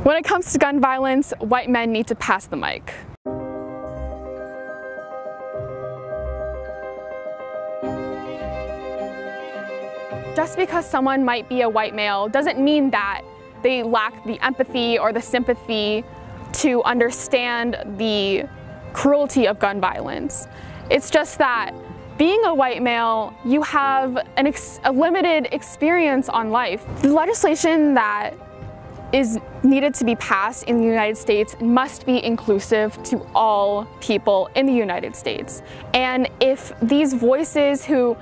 When it comes to gun violence, white men need to pass the mic. Just because someone might be a white male doesn't mean that they lack the empathy or the sympathy to understand the cruelty of gun violence. It's just that being a white male, you have a limited experience on life. The legislation that is needed to be passed in the United States must be inclusive to all people in the United States. And if these voices who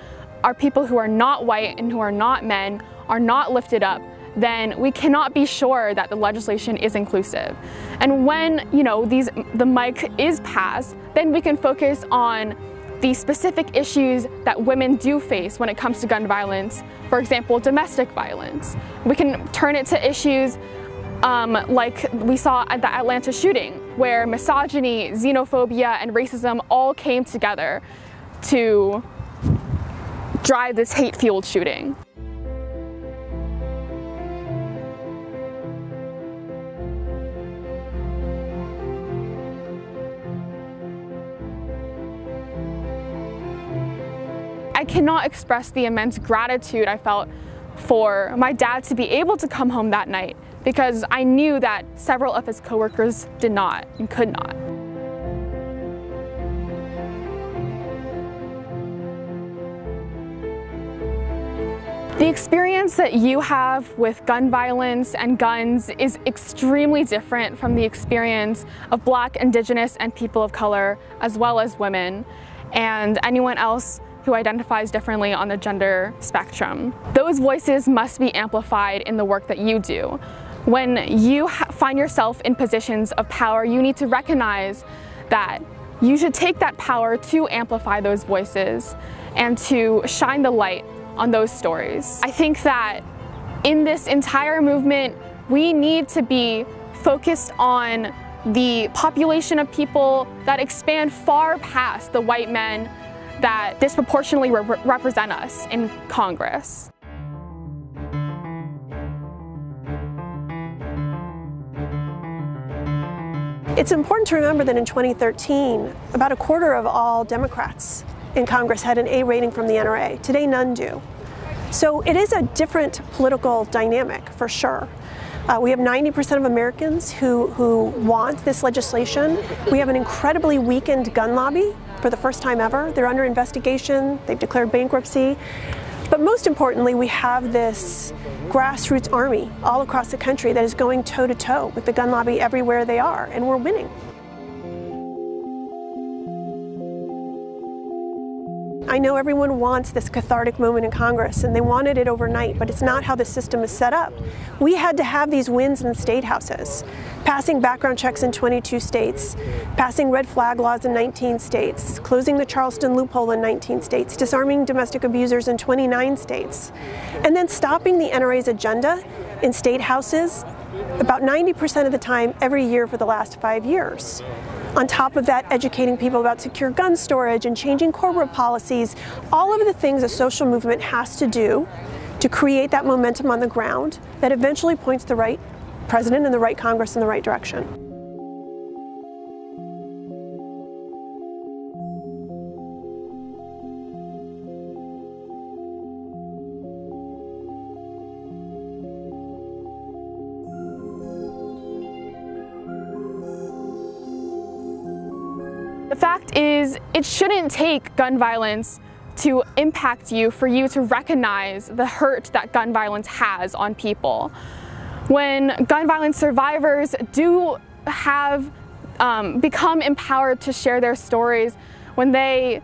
are people who are not white and who are not men are not lifted up, then we cannot be sure that the legislation is inclusive. And when, the mic is passed, then we can focus on the specific issues that women do face when it comes to gun violence. For example, domestic violence. We can turn it to issues like we saw at the Atlanta shooting, where misogyny, xenophobia, and racism all came together to drive this hate-fueled shooting. I cannot express the immense gratitude I felt for my dad to be able to come home that night, because I knew that several of his coworkers did not and could not. The experience that you have with gun violence and guns is extremely different from the experience of Black, Indigenous, and people of color, as well as women, and anyone else who identifies differently on the gender spectrum. Those voices must be amplified in the work that you do. When you find yourself in positions of power, you need to recognize that you should take that power to amplify those voices and to shine the light on those stories. I think that in this entire movement, we need to be focused on the population of people that expand far past the white men that disproportionately represent us in Congress. It's important to remember that in 2013, about a quarter of all Democrats in Congress had an A rating from the NRA. Today, none do. So it is a different political dynamic, for sure. We have 90% of Americans who want this legislation. We have an incredibly weakened gun lobby for the first time ever. They're under investigation, they've declared bankruptcy. But most importantly, we have this grassroots army all across the country that is going toe-to-toe with the gun lobby everywhere they are, and we're winning. I know everyone wants this cathartic moment in Congress, and they wanted it overnight, but it's not how the system is set up. We had to have these wins in state houses, passing background checks in 22 states, passing red flag laws in 19 states, closing the Charleston loophole in 19 states, disarming domestic abusers in 29 states, and then stopping the NRA's agenda in state houses about 90% of the time every year for the last 5 years. On top of that, educating people about secure gun storage and changing corporate policies, all of the things a social movement has to do to create that momentum on the ground that eventually points the right president and the right Congress in the right direction. The fact is, it shouldn't take gun violence to impact you for you to recognize the hurt that gun violence has on people. When gun violence survivors do have become empowered to share their stories, when they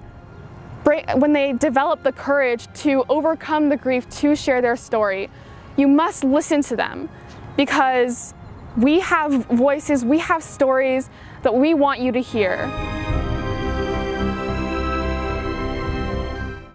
develop the courage to overcome the grief to share their story, you must listen to them, because we have voices, we have stories that we want you to hear.